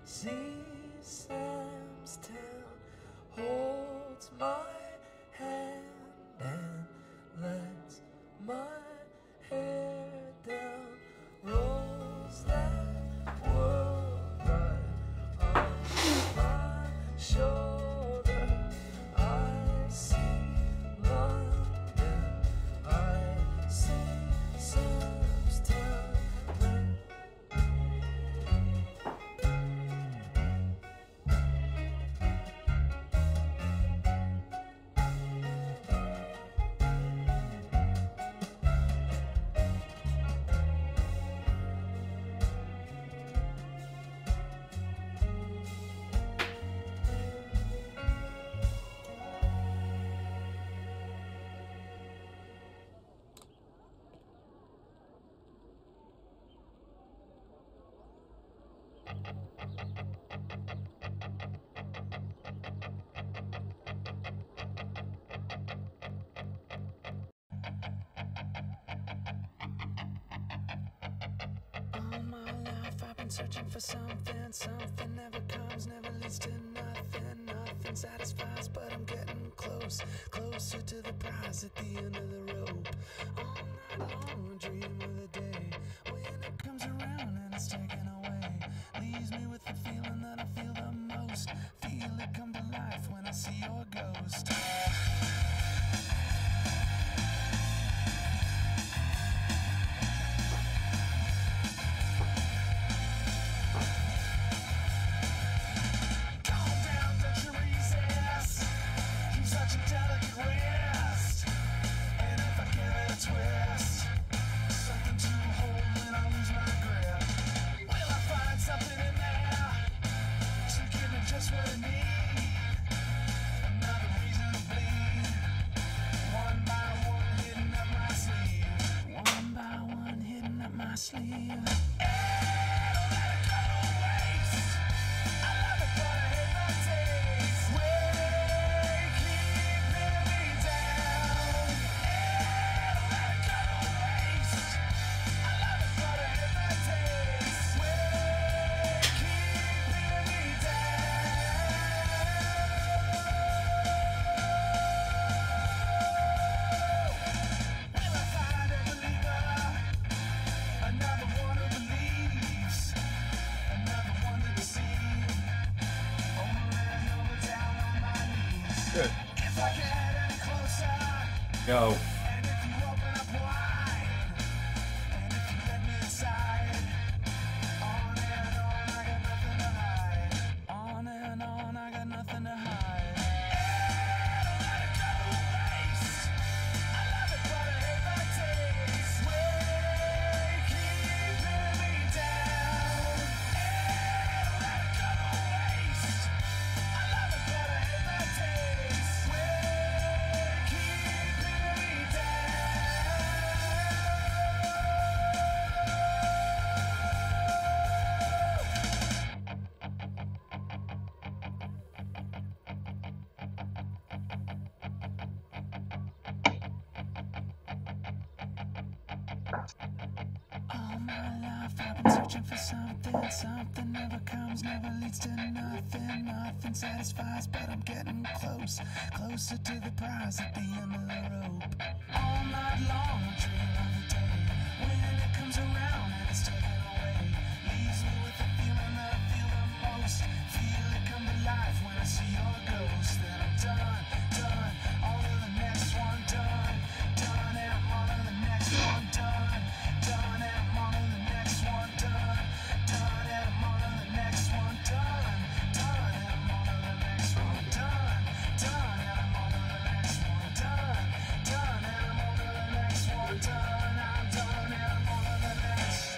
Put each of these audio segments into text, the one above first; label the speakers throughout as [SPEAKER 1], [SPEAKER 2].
[SPEAKER 1] See Sam's town holds my hand and lets my hair down, rolls that world right on my shoulder. I see London, I see Sam's town. Searching for something, something never comes, never leads to nothing, nothing satisfies, but I'm getting close, closer to the prize at the end of the rope. All night long I dream of the day when it comes around and it's taken away, leaves me with the feeling that I feel the most, feel it come to life when I see your ghost.
[SPEAKER 2] Good. Go.
[SPEAKER 1] All my life I've been searching for something, something never comes, never leads to nothing, nothing satisfies, but I'm getting close, closer to the prize at the end of the rope. All night long I dream of the day when it comes around and it's taken away, leaves me with the feeling that I feel the most, feel it come to life when I see your ghost. Then I'm done, done, on to the next one, done, done, and I'm on to the next one, done, done, and I'm on to the next one, done, done, and I'm on to the next one, done, done, and I'm on to the next one, done, done, and I'm on to the next one, done, done, and I'm on to the next one, done, I'm done, and I'm on to the next.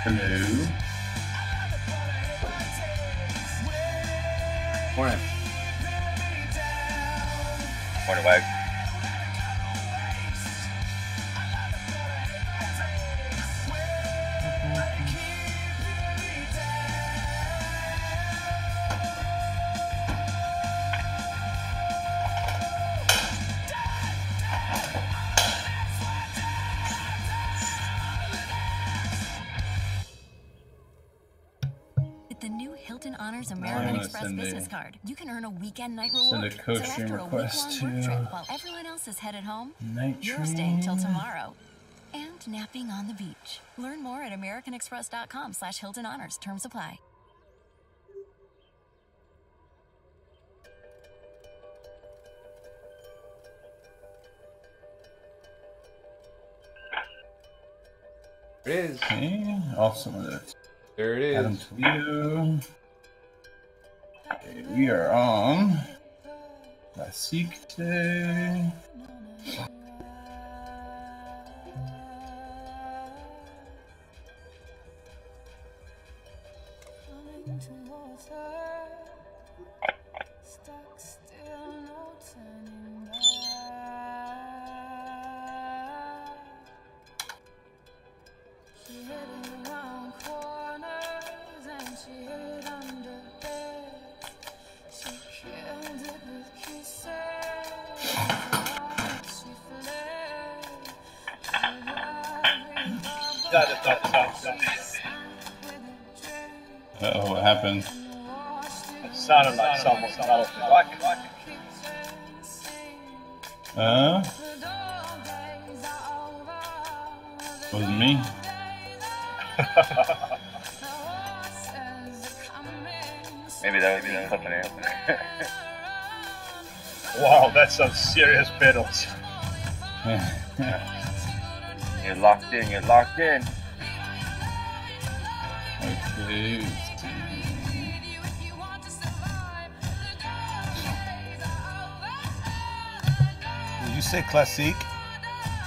[SPEAKER 2] Hello. Morning. Morning, Wag.
[SPEAKER 1] The new Hilton Honors American Express business card. You can earn a weekend night reward.
[SPEAKER 3] Send a co-stream request to
[SPEAKER 1] trip, while everyone else is headed home,
[SPEAKER 3] Night
[SPEAKER 1] you're staying till tomorrow. And napping on the beach. Learn more at americanexpress.com/Hilton Honors. Terms apply.
[SPEAKER 4] There it is.
[SPEAKER 3] Okay, awesome with it.
[SPEAKER 4] There it is.
[SPEAKER 3] Adam Toledo. Okay, we are on Classique today. Uh-oh, what happened?
[SPEAKER 5] It sounded like someone fell off the bike.
[SPEAKER 3] Wasn't me.
[SPEAKER 2] Maybe that would be something else.
[SPEAKER 5] Wow, that's some serious pedals.
[SPEAKER 2] You're locked in, you're locked in.
[SPEAKER 3] Okay.
[SPEAKER 4] Did you say Classique?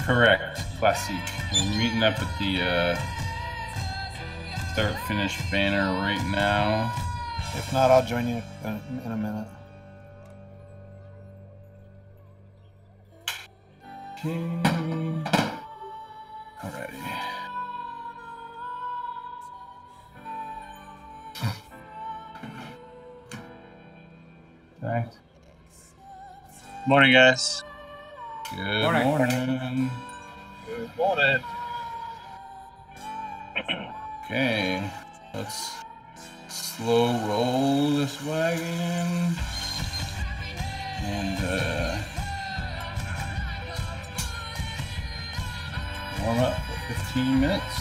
[SPEAKER 3] Correct. Classique. We're meeting up at the start-finish banner right now.
[SPEAKER 4] If not, I'll join you in a minute.
[SPEAKER 3] Okay. Alrighty. Right.
[SPEAKER 5] Morning, guys.
[SPEAKER 3] Good
[SPEAKER 4] Morning.
[SPEAKER 3] morning.
[SPEAKER 5] Good morning.
[SPEAKER 3] Okay, let's slow roll this wagon and warm up for 15 minutes.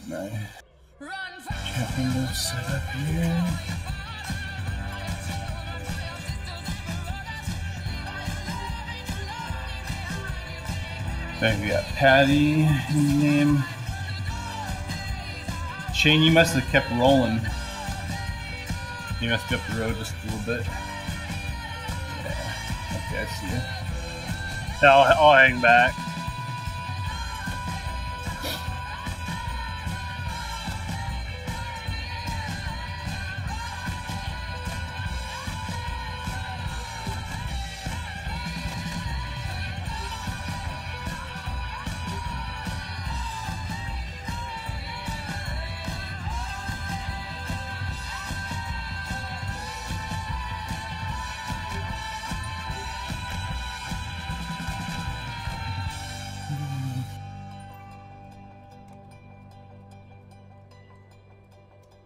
[SPEAKER 3] My chat window set up here. Then we got Patty in the name. Shane, you must have kept rolling. You must be up the road just a little bit. Yeah. Okay, I see you.
[SPEAKER 5] Yeah, I'll hang back.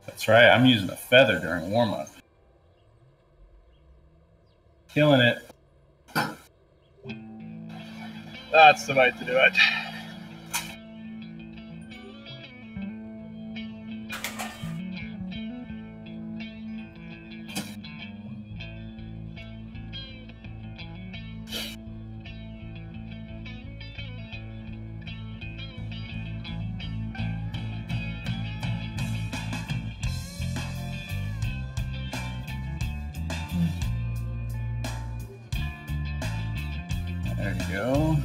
[SPEAKER 3] That's right, I'm using a feather during warm-up. Killing it.
[SPEAKER 5] That's the way to do it.
[SPEAKER 3] There you go.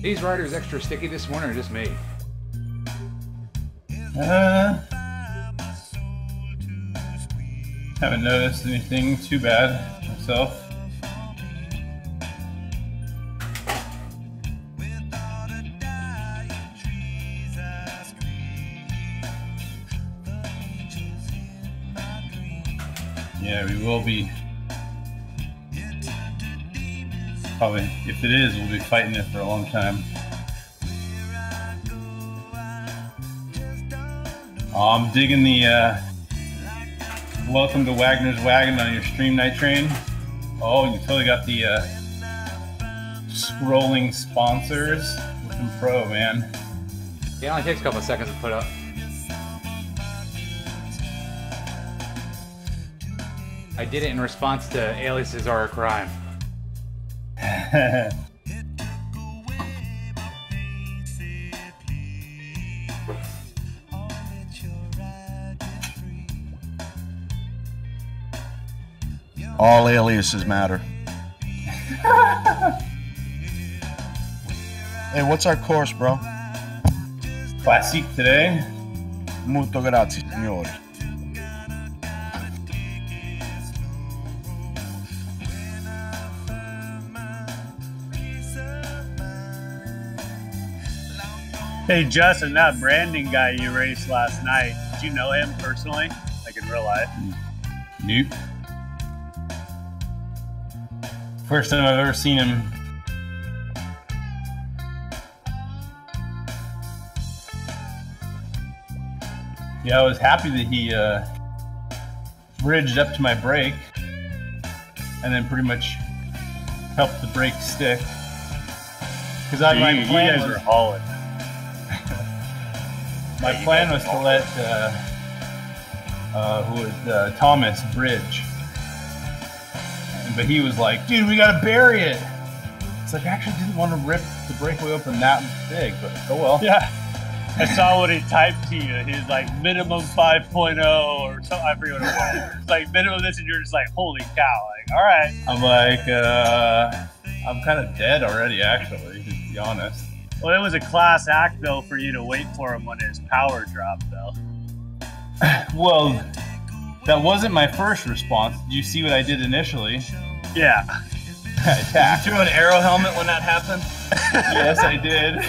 [SPEAKER 6] These riders extra sticky this morning or just me?
[SPEAKER 3] Haven't noticed anything too bad myself. Yeah, we will be. Probably, if it is, we'll be fighting it for a long time. Oh, I'm digging the welcome to Wagner's Wagon on your stream night train. Oh, you totally got the scrolling sponsors. Looking pro, man.
[SPEAKER 6] Yeah, it only takes a couple of seconds to put up. I did it in response to aliases are a crime.
[SPEAKER 4] All aliases matter. Hey, what's our course, bro?
[SPEAKER 3] Classique today.
[SPEAKER 4] Molto grazie, signori.
[SPEAKER 5] Hey, Justin, that Brandon guy you raced last night, did you know him personally? Like in real life?
[SPEAKER 3] Nope. First time I've ever seen him. Yeah, I was happy that he bridged up to my brake and then pretty much helped the brake stick. Because my plan was
[SPEAKER 5] hauling.
[SPEAKER 3] My plan was to let Thomas bridge, but he was like, "Dude, we gotta bury it." It's like I actually didn't want to rip the breakaway open that big, but oh well.
[SPEAKER 5] Yeah, I saw what he typed to you. He's like minimum 5.0 or something. I forget what it was. It's like minimum this, and you're just like, "Holy cow!" Like, all right.
[SPEAKER 3] I'm like, I'm kind of dead already, actually, to be honest.
[SPEAKER 5] Well, it was a class act though for you to wait for him when his power dropped, though.
[SPEAKER 3] Well, that wasn't my first response. Did you see what I did initially?
[SPEAKER 5] Yeah.
[SPEAKER 3] I attacked.
[SPEAKER 4] You threw an arrow helmet when that happened?
[SPEAKER 3] Yes, I did.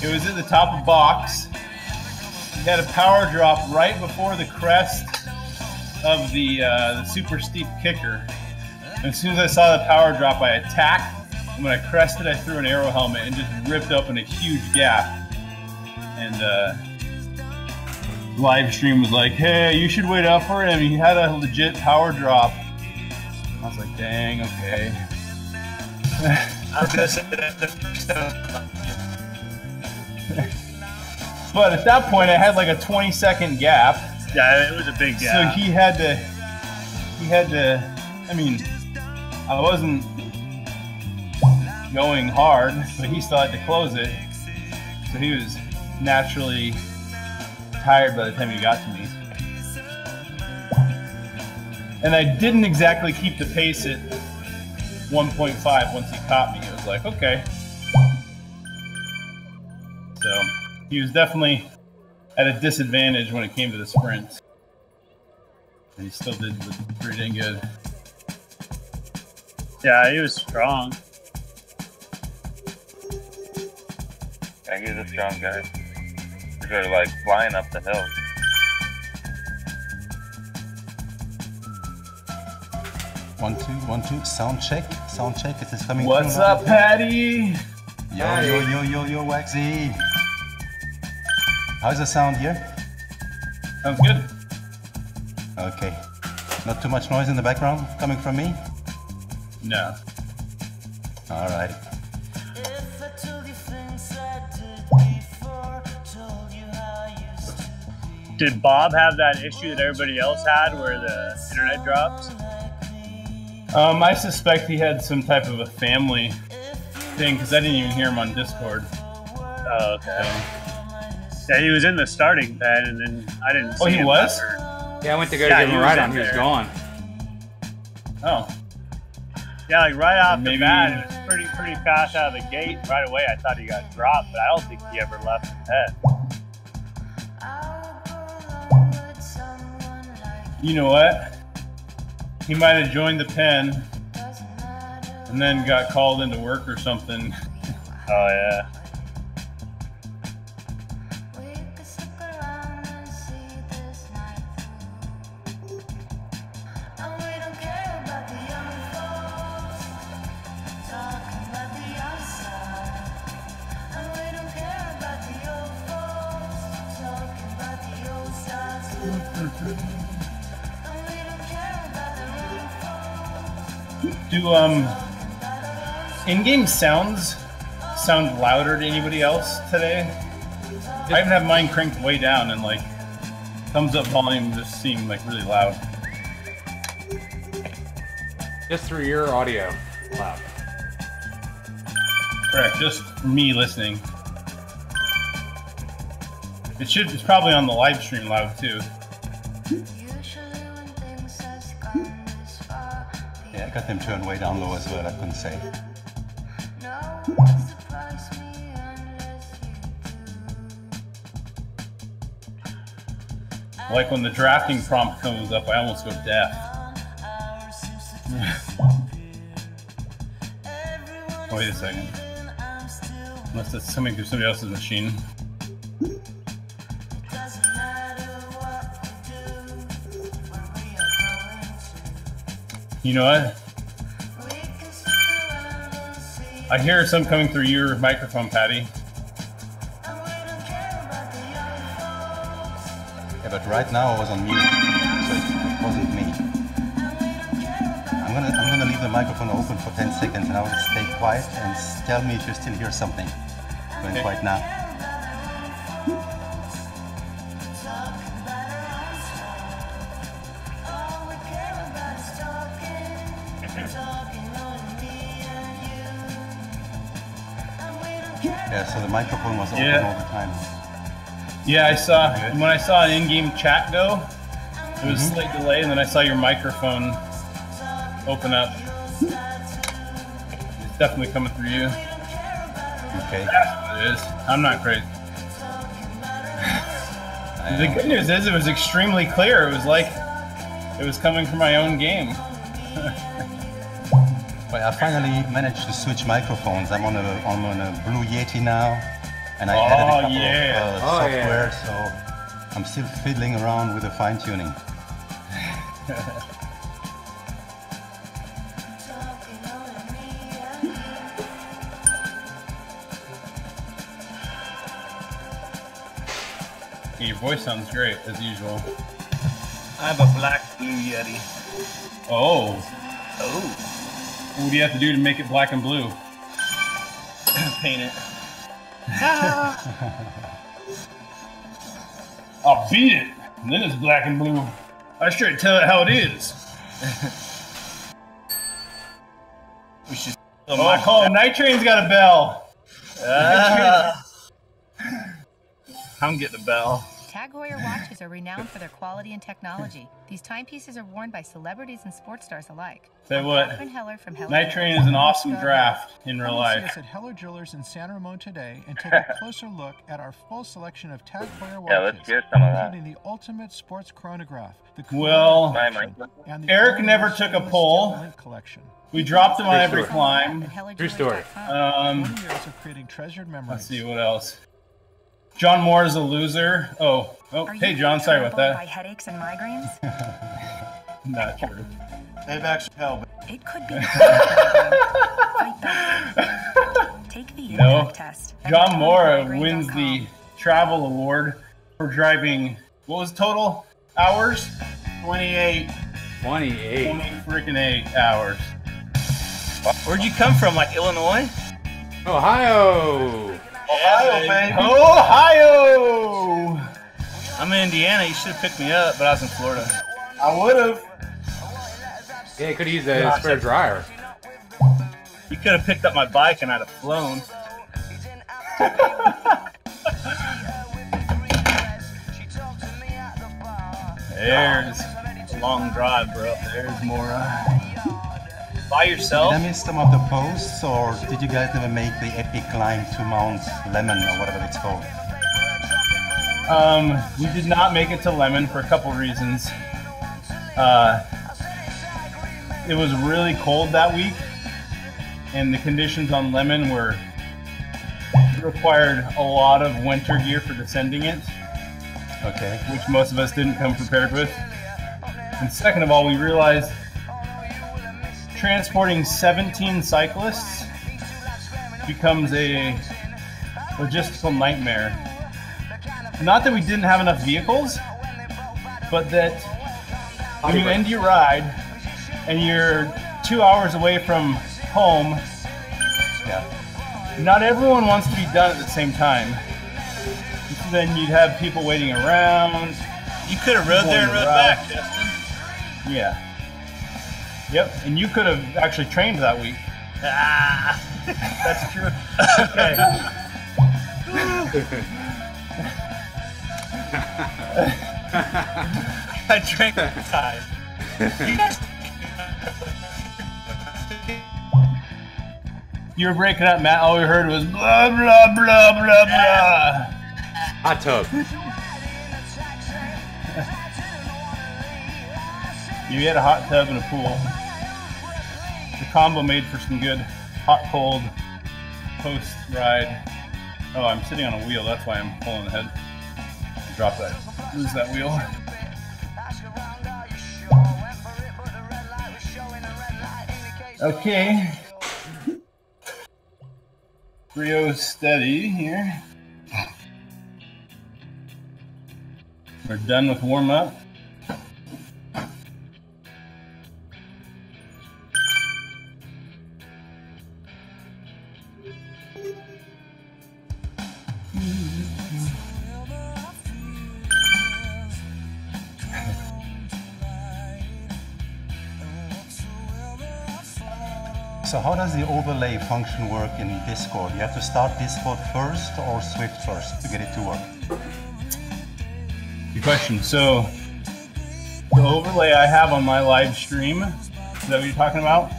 [SPEAKER 3] It was at the top of box. He had a power drop right before the crest of the super steep kicker. And as soon as I saw the power drop, I attacked. And when I crested, I threw an arrow helmet and just ripped open a huge gap. And live stream was like, "Hey, you should wait up for him. He had a legit power drop." I was like, "Dang, okay."
[SPEAKER 4] I was gonna say that.
[SPEAKER 3] But at that point, I had like a 20-second gap.
[SPEAKER 5] Yeah, it was a big gap.
[SPEAKER 3] So he had to. I mean, I wasn't going hard, but he still had to close it. So he was naturally tired by the time he got to me. And I didn't exactly keep the pace at 1.5 once he caught me. It was like, okay. So he was definitely at a disadvantage when it came to the sprint. But he still did pretty dang good.
[SPEAKER 5] Yeah, he was strong.
[SPEAKER 2] Yeah, he's a strong guy. They're like flying up the hill.
[SPEAKER 7] One, two. Sound check. It is coming.
[SPEAKER 3] What's up, Patty?
[SPEAKER 7] Yo, Waxy. How's the sound here?
[SPEAKER 3] Sounds good.
[SPEAKER 7] Okay. Not too much noise in the background coming from me?
[SPEAKER 3] No.
[SPEAKER 7] All right.
[SPEAKER 1] If I told you things I'd
[SPEAKER 5] Did Bob have that issue that everybody else had where the internet drops?
[SPEAKER 3] I suspect he had some type of a family thing because I didn't even hear him on Discord.
[SPEAKER 5] Oh, okay. Yeah, he was in the starting pen, and then I didn't see him.
[SPEAKER 3] Oh, he was?
[SPEAKER 6] Yeah, I went to go give him a ride on. He was
[SPEAKER 5] there.
[SPEAKER 6] gone.
[SPEAKER 3] Oh.
[SPEAKER 5] Yeah, like right off
[SPEAKER 3] Maybe-
[SPEAKER 5] the bat, it was pretty fast out of the gate. Right away, I thought he got dropped, but I don't think he ever left the pen.
[SPEAKER 3] You know what? He might have joined the pen and then got called into work or something.
[SPEAKER 5] Oh yeah.
[SPEAKER 3] Do in-game sounds sound louder to anybody else today? I even have mine cranked way down and like thumbs up volume just seemed like really loud.
[SPEAKER 6] Just through your audio. Loud.
[SPEAKER 3] Correct, just me listening. It's probably on the live stream loud too.
[SPEAKER 7] Yeah, I got them turned way down low as well, I couldn't say.
[SPEAKER 3] Like when the drafting prompt comes up, I almost go deaf. Wait a second. Unless it's coming through somebody else's machine. You know what? I hear some coming through your microphone, Patty.
[SPEAKER 7] Yeah, but right now I was on mute, so it wasn't me. I'm gonna leave the microphone open for 10 seconds and I will stay quiet and tell me if you still hear something. Going
[SPEAKER 3] Okay.
[SPEAKER 7] quiet now. Yeah, so the microphone was open
[SPEAKER 3] Yeah.
[SPEAKER 7] all the time.
[SPEAKER 3] Yeah, I saw when I saw an in-game chat go, it was slight delay, and then I saw your microphone open up. It's definitely coming through you.
[SPEAKER 7] Okay.
[SPEAKER 3] That's what it is. I'm not crazy. The good news is it was extremely clear. It was like it was coming from my own game.
[SPEAKER 7] Well, I finally managed to switch microphones. I'm on a Blue Yeti now, and I added a couple of software, so I'm still fiddling around with the fine tuning.
[SPEAKER 3] Your voice sounds great as usual.
[SPEAKER 4] I have a black Blue Yeti.
[SPEAKER 3] Oh,
[SPEAKER 4] Oh.
[SPEAKER 3] what do you have to do to make it black and blue?
[SPEAKER 4] Paint it.
[SPEAKER 3] I'll beat it, and then it's black and blue. I straight tell it how it is.
[SPEAKER 4] We should.
[SPEAKER 3] Oh, Night Train's got a bell.
[SPEAKER 4] I'm getting a bell.
[SPEAKER 8] Tag Heuer watches are renowned for their quality and technology. These timepieces are worn by celebrities and sports stars alike.
[SPEAKER 3] Say what?
[SPEAKER 8] Catherine Heller from Heller
[SPEAKER 3] Night Train is an awesome draft in real
[SPEAKER 1] Come see
[SPEAKER 3] life.
[SPEAKER 1] us at Heller Jewelers in San Ramon today and take a closer look at our full selection of Tag Heuer watches,
[SPEAKER 2] Yeah, let's get some of that.
[SPEAKER 1] including the ultimate sports chronograph, the
[SPEAKER 3] Well,
[SPEAKER 2] Buy
[SPEAKER 1] collection,
[SPEAKER 2] my-
[SPEAKER 1] and the
[SPEAKER 3] Eric
[SPEAKER 1] all-new
[SPEAKER 3] never took a
[SPEAKER 1] stainless
[SPEAKER 3] poll.
[SPEAKER 1] steel link collection.
[SPEAKER 3] We dropped them on
[SPEAKER 6] True
[SPEAKER 3] every
[SPEAKER 6] story.
[SPEAKER 3] climb.
[SPEAKER 6] True story.
[SPEAKER 1] 20 years of creating treasured memories.
[SPEAKER 3] Let's see what else. John Moore is a loser. Oh, hey John, sorry about
[SPEAKER 8] By
[SPEAKER 3] that.
[SPEAKER 8] headaches and migraines?
[SPEAKER 3] Not true.
[SPEAKER 4] They've actually held.
[SPEAKER 8] It could be. Fight back. Take the
[SPEAKER 3] No.
[SPEAKER 8] impact test.
[SPEAKER 3] John Moore wins the travel award for driving, what was total hours?
[SPEAKER 4] 28.
[SPEAKER 6] 28.
[SPEAKER 3] 20 freaking 8 hours.
[SPEAKER 4] Where'd you come from? Like Illinois?
[SPEAKER 6] Ohio!
[SPEAKER 4] Ohio, baby.
[SPEAKER 3] Ohio!
[SPEAKER 4] I'm in Indiana, you should have picked me up, but I was in Florida.
[SPEAKER 3] I would have.
[SPEAKER 6] Yeah, you could have used a spare dryer.
[SPEAKER 4] You could have picked up my bike and I'd have flown. There's a long drive, bro. There's more. By yourself?
[SPEAKER 7] Did I miss some of the posts, or did you guys never make the epic climb to Mount Lemon or whatever it's called?
[SPEAKER 3] We did not make it to Lemon for a couple reasons. It was really cold that week, and the conditions on Lemon required a lot of winter gear for descending it.
[SPEAKER 7] Okay.
[SPEAKER 3] Which most of us didn't come prepared with. And second of all, we realized transporting 17 cyclists becomes a logistical nightmare. Not that we didn't have enough vehicles, but that when you end your ride and you're 2 hours away from home, not everyone wants to be done at the same time. So then you'd have people waiting around.
[SPEAKER 4] You could have rode there and rode back, Justin.
[SPEAKER 3] Yeah. Yep, and you could have actually trained that week.
[SPEAKER 4] Ah,
[SPEAKER 3] that's true. Okay.
[SPEAKER 4] I drank the time.
[SPEAKER 3] You were breaking up, Matt. All we heard was blah, blah, blah, blah, blah.
[SPEAKER 6] Hot tub.
[SPEAKER 3] You had a hot tub and a pool. The combo made for some good hot-cold post-ride. Oh, I'm sitting on a wheel. That's why I'm pulling ahead. Drop that. Lose that wheel. Okay. Rio's steady here. We're done with warm-up.
[SPEAKER 7] So how does the overlay function work in Discord? You have to start Discord first or Zwift first to get it to work?
[SPEAKER 3] Good question. So the overlay I have on my live stream, is that what you're talking about?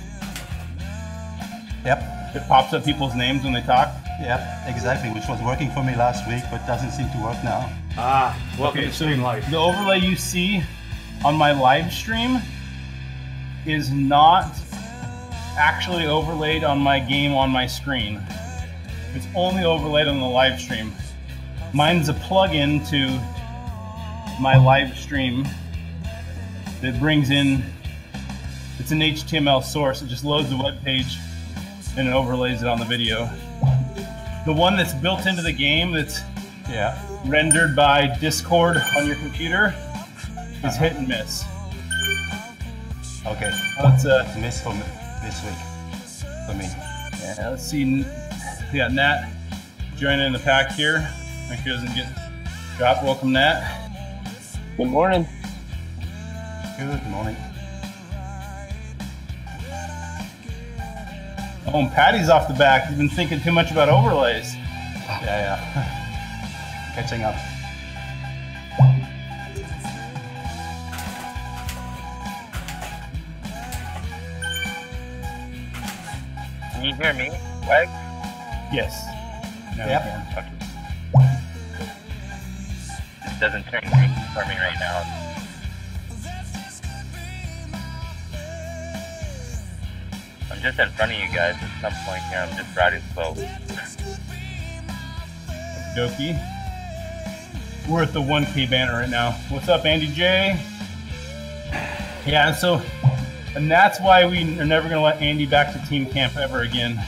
[SPEAKER 7] Yep.
[SPEAKER 3] It pops up people's names when they talk?
[SPEAKER 7] Yep, exactly, which was working for me last week, but doesn't seem to work now.
[SPEAKER 6] Ah, welcome to Stream Life.
[SPEAKER 3] The overlay you see on my live stream is not actually overlaid on my game on my screen. It's only overlaid on the live stream. Mine's a plug-in to my live stream that brings in, it's an HTML source. It just loads the web page and it overlays it on the video. The one that's built into the game that's rendered by Discord on your computer is hit and miss.
[SPEAKER 7] Okay,
[SPEAKER 3] that's
[SPEAKER 7] a miss for me this week for me.
[SPEAKER 3] Yeah, let's see. We got Nat joining the pack here. Make sure he doesn't get dropped. Welcome, Nat.
[SPEAKER 9] Good morning.
[SPEAKER 7] Good morning.
[SPEAKER 3] Oh, and Patty's off the back. You've been thinking too much about overlays.
[SPEAKER 7] Yeah. Catching up.
[SPEAKER 2] Can you hear me, Wag?
[SPEAKER 3] Yes.
[SPEAKER 7] Yep.
[SPEAKER 2] It doesn't turn green for me right now. I'm just in front of you guys at some point here. I'm just riding slow.
[SPEAKER 3] Dokey. We're at the 1K banner right now. What's up, Andy J? Yeah, and that's why we are never going to let Andy back to team camp ever again.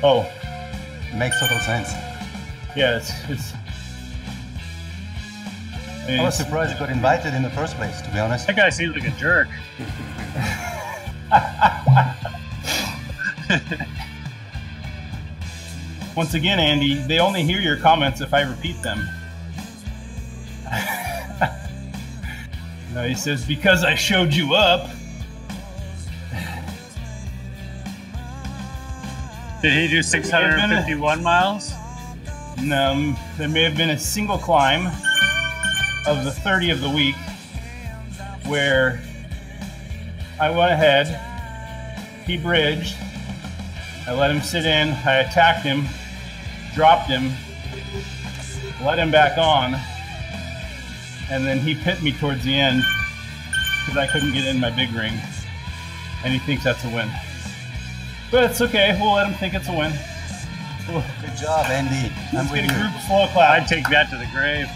[SPEAKER 3] Oh.
[SPEAKER 7] Makes total sense.
[SPEAKER 3] Yeah,
[SPEAKER 7] I was surprised he got invited in the first place, to be honest.
[SPEAKER 5] That guy seems like a jerk.
[SPEAKER 3] Once again, Andy, they only hear your comments if I repeat them. No, he says, because I showed you up.
[SPEAKER 5] Did he do 651 miles?
[SPEAKER 3] No, there may have been a single climb of the 30 of the week where I went ahead, he bridged, I let him sit in, I attacked him, dropped him, let him back on, and then he pit me towards the end because I couldn't get in my big ring, and he thinks that's a win. But it's okay, we'll let him think it's a win.
[SPEAKER 7] Good job, Andy.
[SPEAKER 3] Let's get a group slow clap.
[SPEAKER 5] I'd take that to the grave.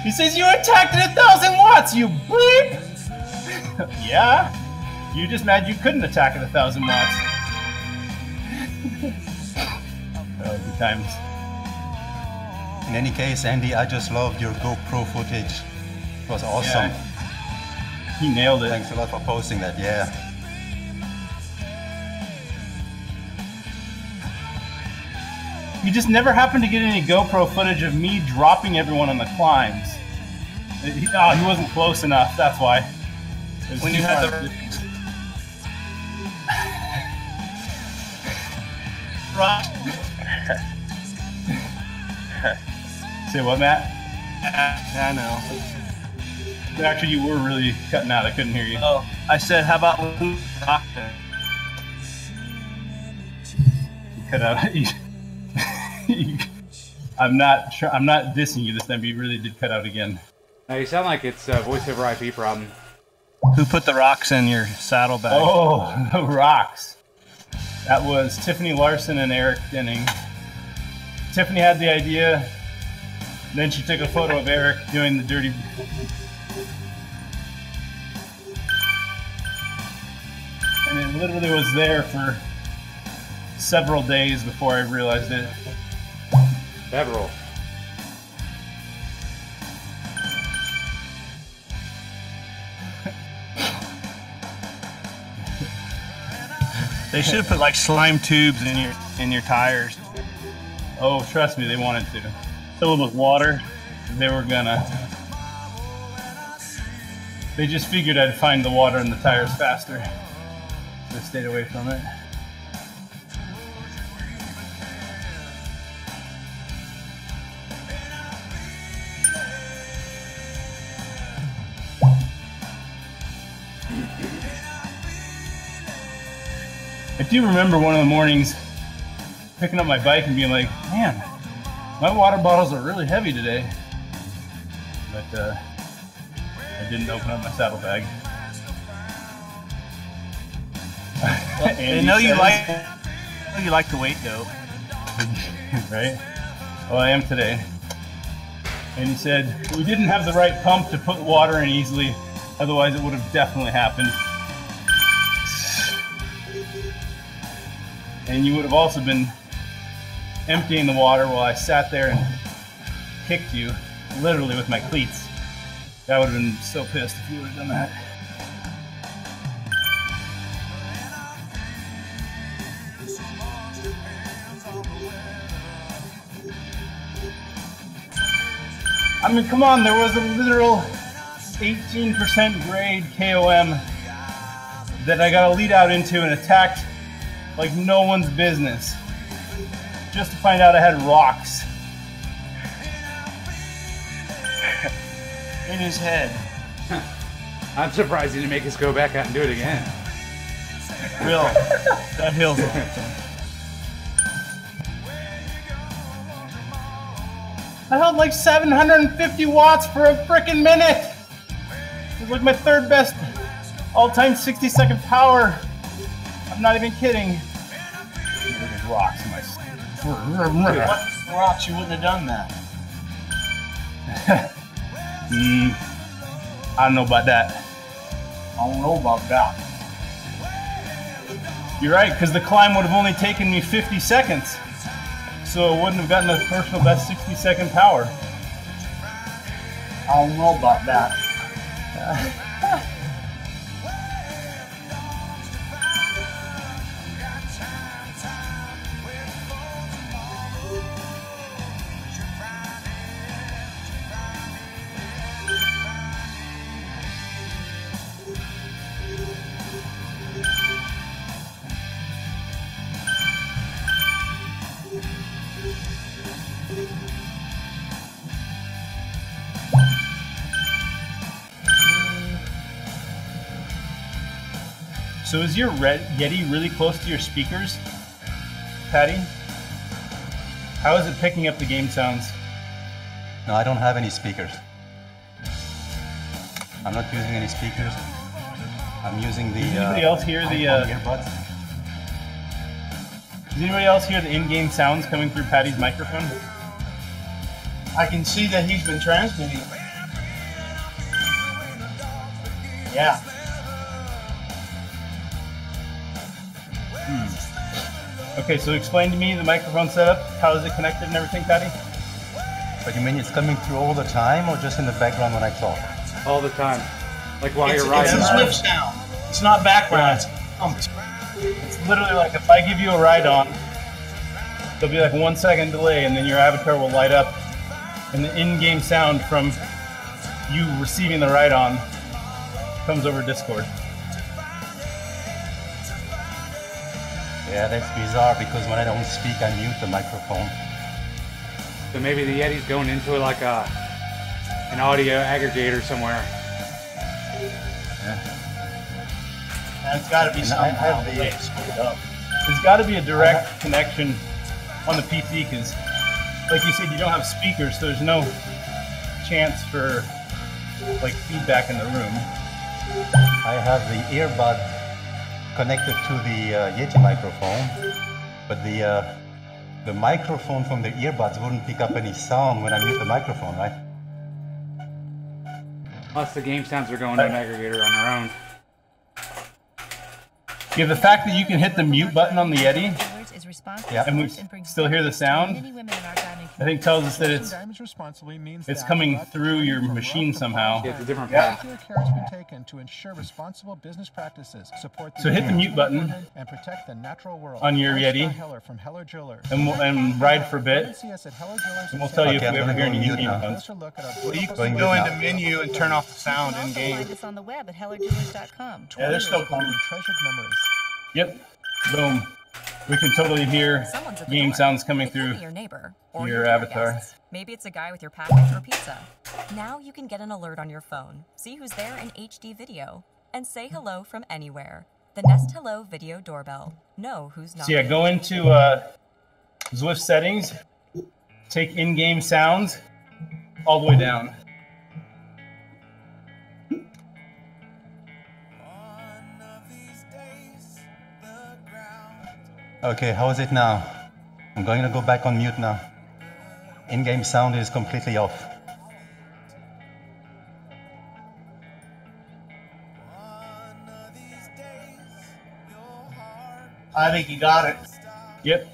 [SPEAKER 3] He says, you attacked at 1,000 watts, you bleep! Yeah, you just mad you couldn't attack at 1,000 watts. Oh, good times.
[SPEAKER 7] In any case, Andy, I just loved your GoPro footage. It was awesome.
[SPEAKER 3] Yeah. He nailed it.
[SPEAKER 7] Thanks a lot for posting that, yeah.
[SPEAKER 3] You just never happened to get any GoPro footage of me dropping everyone on the climbs. He wasn't close enough, that's why.
[SPEAKER 4] When you had the... rock.
[SPEAKER 3] Say what, Matt?
[SPEAKER 4] I know.
[SPEAKER 3] Actually, you were really cutting out. I couldn't hear you.
[SPEAKER 4] Oh, I said, how about who rock then?
[SPEAKER 3] You cut out. I'm not dissing you this time, but you really did cut out again.
[SPEAKER 6] No, you sound like it's a voice over IP problem.
[SPEAKER 4] Who put the rocks in your saddlebag?
[SPEAKER 3] Oh, the rocks. That was Tiffany Larson and Eric Denning. Tiffany had the idea, then she took a photo of Eric doing the dirty... And it literally was there for several days before I realized it.
[SPEAKER 6] Several.
[SPEAKER 4] They should have put like slime tubes in your tires.
[SPEAKER 3] Oh, trust me, they wanted to.
[SPEAKER 5] Fill them with water.
[SPEAKER 3] They were gonna. They just figured I'd find the water in the tires faster. So they stayed away from it. I do remember one of the mornings picking up my bike and being like, man, my water bottles are really heavy today. But I didn't open up my saddlebag.
[SPEAKER 4] They know you like the weight though.
[SPEAKER 3] Right? Well, I am today. And he said, we didn't have the right pump to put water in easily, otherwise it would have definitely happened. And you would have also been emptying the water while I sat there and kicked you, literally with my cleats. I would have been so pissed if you would have done that. I mean, come on, there was a literal 18% grade KOM that I got a lead out into and attacked like no one's business, just to find out I had rocks
[SPEAKER 4] in his head.
[SPEAKER 6] I'm surprised he didn't make us go back out and do it again.
[SPEAKER 4] Real. That hill's
[SPEAKER 3] I held like 750 watts for a freaking minute. It was like my third best all-time 60-second power. I'm not even kidding. There's rocks in my...
[SPEAKER 4] What rocks? You wouldn't have done that.
[SPEAKER 3] I don't know about that.
[SPEAKER 4] I don't know about that.
[SPEAKER 3] You're right, because the climb would have only taken me 50 seconds. So I wouldn't have gotten the personal best 60-second power.
[SPEAKER 4] I don't know about that.
[SPEAKER 3] So is your Yeti really close to your speakers, Patty? How is it picking up the game sounds?
[SPEAKER 7] No, I don't have any speakers. I'm not using any speakers. I'm using the
[SPEAKER 3] Does anybody else hear the
[SPEAKER 7] earbuds.
[SPEAKER 3] Does anybody else hear the in-game sounds coming through Patty's microphone?
[SPEAKER 4] I can see that he's been transmitting. Yeah.
[SPEAKER 3] Okay, so explain to me the microphone setup. How is it connected and everything, Patty?
[SPEAKER 7] But you mean it's coming through all the time or just in the background when I talk?
[SPEAKER 6] All the time. Like while you're
[SPEAKER 4] It's
[SPEAKER 6] riding.
[SPEAKER 4] a Zwift sound. It's not background.
[SPEAKER 3] It's literally like if I give you a ride on, there'll be like 1 second delay and then your avatar will light up and the in-game sound from you receiving the ride on comes over Discord.
[SPEAKER 7] Yeah, that's bizarre because when I don't speak, I mute the microphone.
[SPEAKER 6] So maybe the Yeti's going into like an audio aggregator somewhere.
[SPEAKER 4] It's got to be something.
[SPEAKER 3] There's got to be a direct connection on the PC because, like you said, you don't have speakers, so there's no chance for like feedback in the room.
[SPEAKER 7] I have the earbud connected to the Yeti microphone, but the microphone from the earbuds wouldn't pick up any sound when I mute the microphone, right?
[SPEAKER 6] Plus the game sounds are going to an aggregator on their own.
[SPEAKER 3] Yeah, the fact that you can hit the mute button on the Yeti,
[SPEAKER 8] yeah,
[SPEAKER 3] and we still hear the sound, I think tells us that it's coming through your machine somehow.
[SPEAKER 6] Yeah, it's a different path.
[SPEAKER 3] So hit the mute button on your Yeti and ride for a bit, and we'll tell you if we ever hear any mute buttons.
[SPEAKER 4] Well, you can go into menu and turn off the sound in game.
[SPEAKER 3] Yeah, they're still coming. Yep. Boom. We can totally hear game sounds coming through
[SPEAKER 10] your neighbor or
[SPEAKER 3] your avatar.
[SPEAKER 10] Guests. Maybe it's a guy with your package or pizza. Now you can get an alert on your phone, see who's there in HD video, and say hello from anywhere. The Nest Hello video doorbell. Know who's not.
[SPEAKER 3] So yeah, go into Zwift settings, take in-game sounds all the way down.
[SPEAKER 7] Okay, how is it now? I'm going to go back on mute now. In-game sound is completely off.
[SPEAKER 4] I think you got it.
[SPEAKER 3] Yep.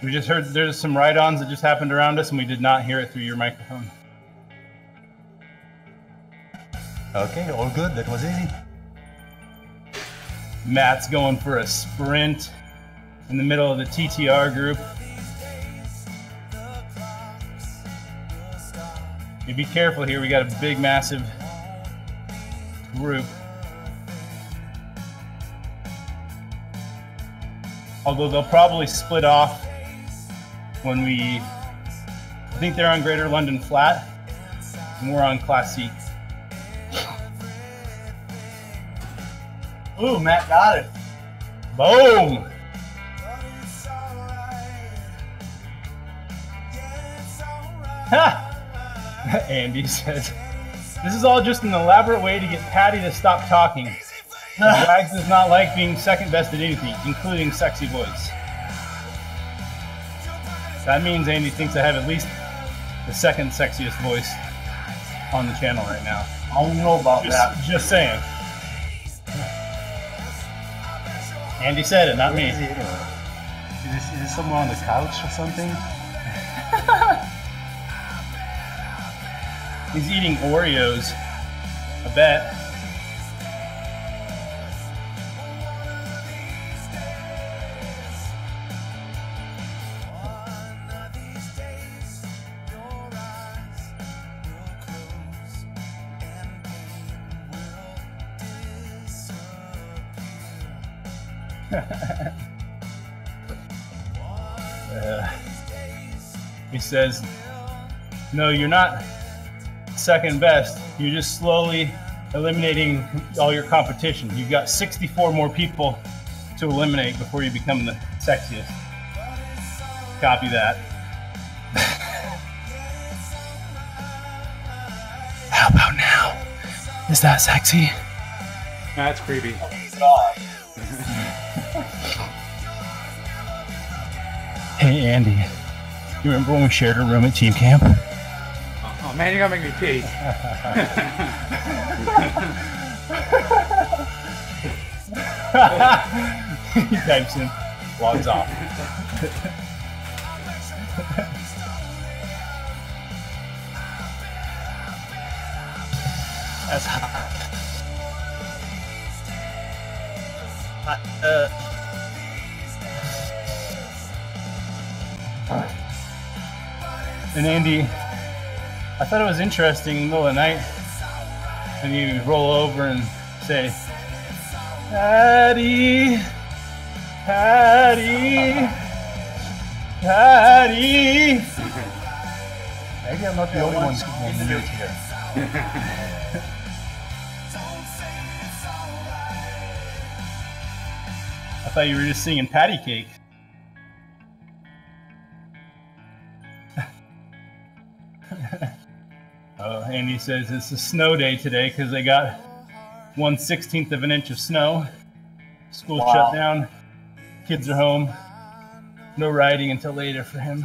[SPEAKER 3] We just heard there's some ride-ons that just happened around us and we did not hear it through your microphone.
[SPEAKER 7] Okay, all good. That was easy.
[SPEAKER 3] Matt's going for a sprint in the middle of the TTR group. You be careful here, we got a big, massive group. Although they'll probably split off when I think they're on Greater London Flat, and we're on Class C.
[SPEAKER 4] Ooh, Matt got it.
[SPEAKER 3] Boom! Ha! Andy says, this is all just an elaborate way to get Patty to stop talking. Wags does not like being second best at anything, including sexy voice. That means Andy thinks I have at least the second sexiest voice on the channel right now.
[SPEAKER 4] I don't know about that.
[SPEAKER 3] Just saying. Andy said it, not me.
[SPEAKER 7] Is it somewhere on the couch or something?
[SPEAKER 3] He's eating Oreos, I bet. He says, no, you're not second best. You're just slowly eliminating all your competition. You've got 64 more people to eliminate before you become the sexiest. Copy that.
[SPEAKER 1] How about now? Is that sexy?
[SPEAKER 6] That's creepy.
[SPEAKER 1] Hey Andy, you remember when we shared a room at team camp?
[SPEAKER 6] Oh man, you're gonna make me pee.
[SPEAKER 3] He types in, logs off.
[SPEAKER 4] That's hot.
[SPEAKER 3] And Andy, I thought it was interesting in the middle of the night when you roll over and say, Patty, Patty, Patty.
[SPEAKER 7] Maybe I'm not the only one who's new here.
[SPEAKER 3] I thought you were just singing patty cake. Oh, Andy says it's a snow day today because they got 1/16 of an inch of snow. School shut down. Kids are home. No riding until later for him.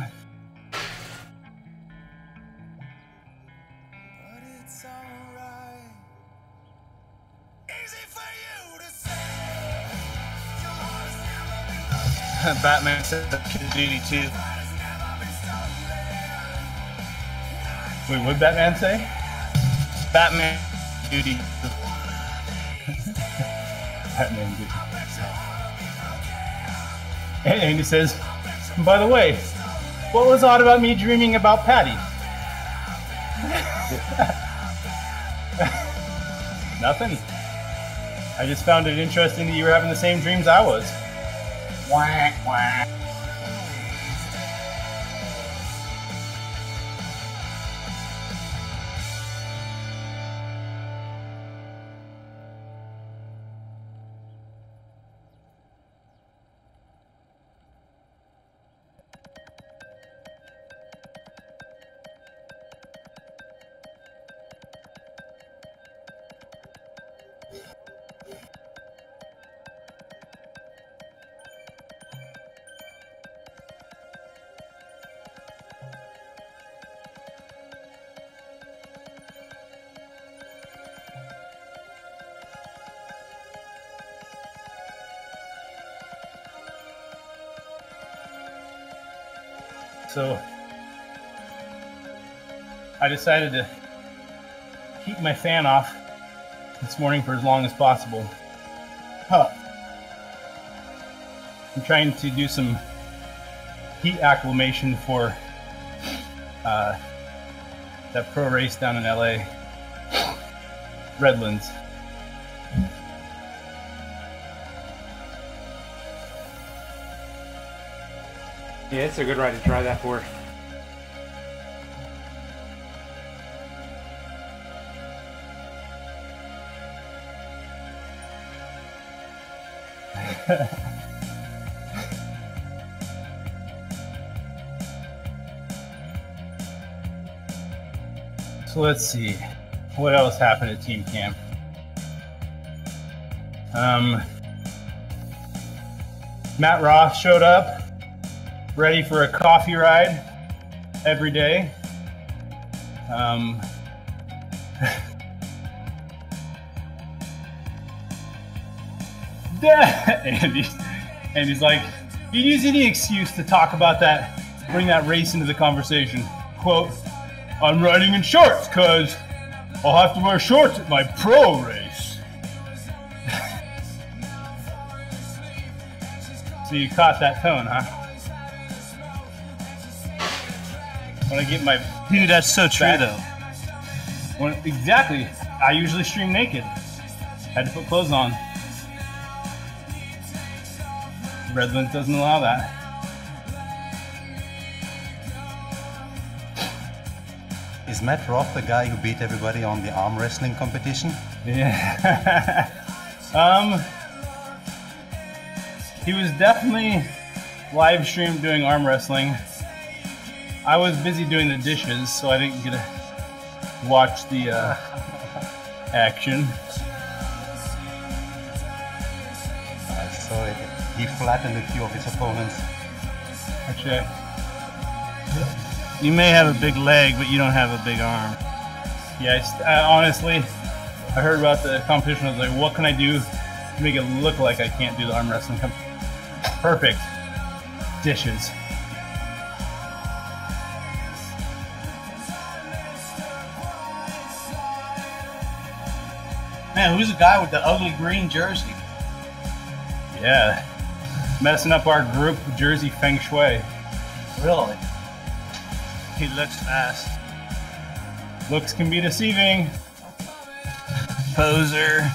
[SPEAKER 4] Batman said Kid Duty too.
[SPEAKER 3] Wait, what did Batman say?
[SPEAKER 4] Batman Duty.
[SPEAKER 3] Batman Duty. And Andy says, by the way, what was odd about me dreaming about Patty? Nothing. I just found it interesting that you were having the same dreams I was. Wah, wah. So I decided to keep my fan off this morning for as long as possible. I'm trying to do some heat acclimation for that pro race down in LA, Redlands.
[SPEAKER 6] Yeah, it's a good ride to try that for.
[SPEAKER 3] So let's see, what else happened at Team Camp? Matt Roth showed up, ready for a coffee ride every day. Andy's like, you'd use any excuse to talk about that, bring that race into the conversation. Quote, I'm riding in shorts because I'll have to wear shorts at my pro race. So you caught that tone, huh? When I get my...
[SPEAKER 4] Dude, that's so true though.
[SPEAKER 3] Exactly. I usually stream naked. Had to put clothes on. Redlands doesn't allow that.
[SPEAKER 7] Is Matt Roth the guy who beat everybody on the arm wrestling competition?
[SPEAKER 3] Yeah. He was definitely live streamed doing arm wrestling. I was busy doing the dishes, so I didn't get to watch the action.
[SPEAKER 7] I saw it. He flattened a few of his opponents.
[SPEAKER 3] Actually,
[SPEAKER 4] You may have a big leg, but you don't have a big arm.
[SPEAKER 3] yeah, honestly, I heard about the competition. I was like, what can I do to make it look like I can't do the arm wrestling? Perfect. Dishes.
[SPEAKER 11] Man, who's the guy with the ugly green jersey?
[SPEAKER 3] Yeah. Messing up our group jersey feng shui.
[SPEAKER 11] Really?
[SPEAKER 4] He looks fast.
[SPEAKER 3] Looks can be deceiving.
[SPEAKER 4] Poser.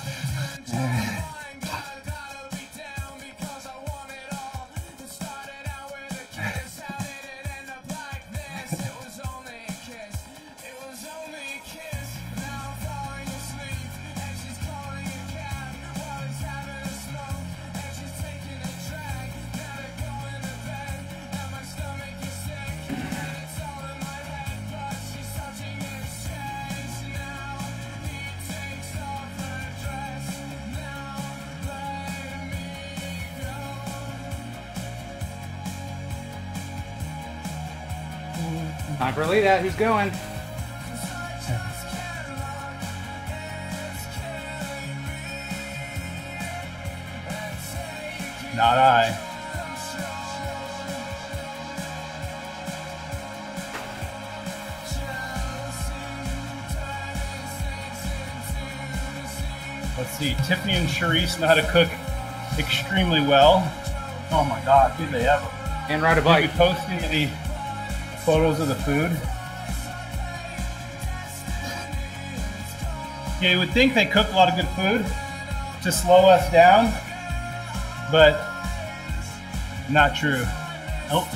[SPEAKER 6] Time for a lead out. Who's going?
[SPEAKER 3] Not I. Let's see. Tiffany and Charisse know how to cook extremely well.
[SPEAKER 11] Oh my God, do they ever?
[SPEAKER 6] And ride a
[SPEAKER 3] We'll be
[SPEAKER 6] bike.
[SPEAKER 3] posting the photos of the food. Yeah, you would think they cook a lot of good food to slow us down, but not true.
[SPEAKER 11] Nope.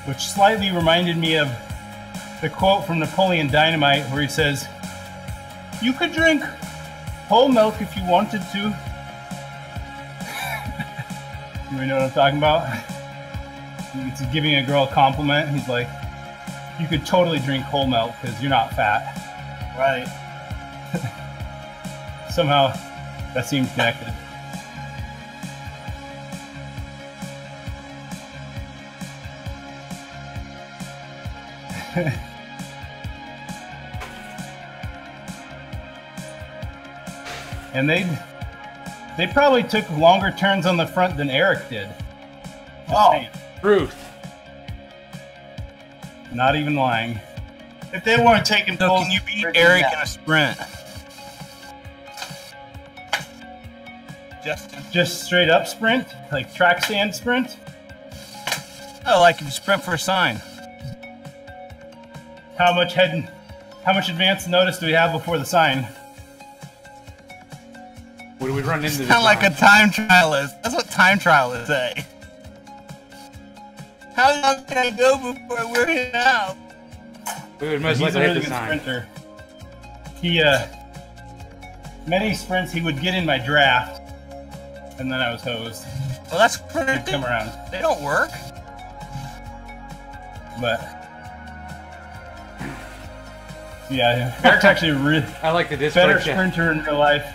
[SPEAKER 3] Which slightly reminded me of the quote from Napoleon Dynamite where he says, "You could drink whole milk if you wanted to." You know what I'm talking about? He's giving a girl a compliment. He's like, "You could totally drink whole milk because you're not fat."
[SPEAKER 11] Right.
[SPEAKER 3] Somehow that seems connected. And they probably took longer turns on the front than Eric did.
[SPEAKER 11] Oh,
[SPEAKER 6] Truth.
[SPEAKER 3] Not even lying.
[SPEAKER 11] if they weren't taking
[SPEAKER 4] So
[SPEAKER 11] both,
[SPEAKER 4] can you beat
[SPEAKER 11] Ricky
[SPEAKER 4] Eric
[SPEAKER 11] out.
[SPEAKER 4] in a sprint? Justin?
[SPEAKER 3] Just straight up sprint, like track stand sprint.
[SPEAKER 4] Oh, like if you sprint for a sign.
[SPEAKER 3] How much advance notice do we have before the sign?
[SPEAKER 6] What do we run into?
[SPEAKER 4] It's kind of like a time trialist. That's what time trialists say. How long can I go before we're in out?
[SPEAKER 6] We would most
[SPEAKER 3] He's a
[SPEAKER 6] likely hit
[SPEAKER 3] really
[SPEAKER 6] the
[SPEAKER 3] good
[SPEAKER 6] sign.
[SPEAKER 3] sprinter. He many sprints he would get in my draft, and then I was hosed.
[SPEAKER 4] Well, that's
[SPEAKER 3] He'd
[SPEAKER 4] pretty.
[SPEAKER 3] come around,
[SPEAKER 4] They don't work.
[SPEAKER 3] but yeah, Eric's actually a
[SPEAKER 6] I like the
[SPEAKER 3] better
[SPEAKER 6] Discord chat.
[SPEAKER 3] sprinter in real life.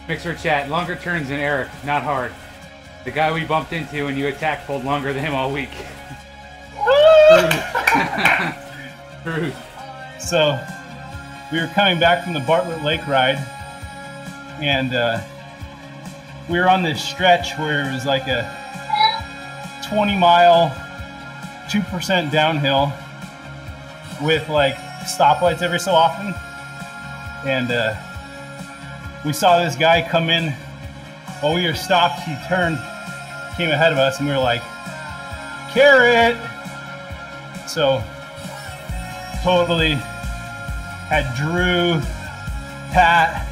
[SPEAKER 6] Mixer chat. Longer turns than Eric. Not hard. The guy we bumped into and you attacked pulled longer than him all week. Truth.
[SPEAKER 3] So we were coming back from the Bartlett Lake ride, and we were on this stretch where it was like a 20-mile, 2% downhill with like stoplights every so often. And we saw this guy come in while we were stopped. He turned, came ahead of us, and we were like, "Carrot!" So totally had Drew, Pat,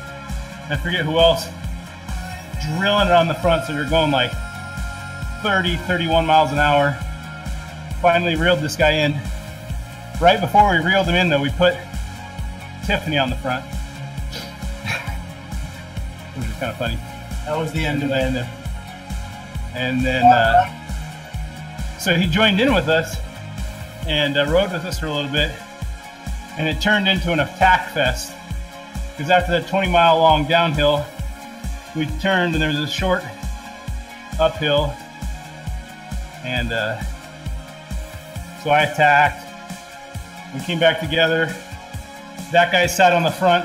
[SPEAKER 3] I forget who else, drilling it on the front, so we were going like 30, 31 miles an hour. finally reeled this guy in. Right before we reeled him in, though, we put Tiffany on the front. Which is kind of funny.
[SPEAKER 11] That was the end of it.
[SPEAKER 3] And then, so he joined in with us and rode with us for a little bit. And it turned into an attack fest. Because after that 20-mile long downhill, we turned and there was a short uphill. And so I attacked. We came back together. That guy sat on the front,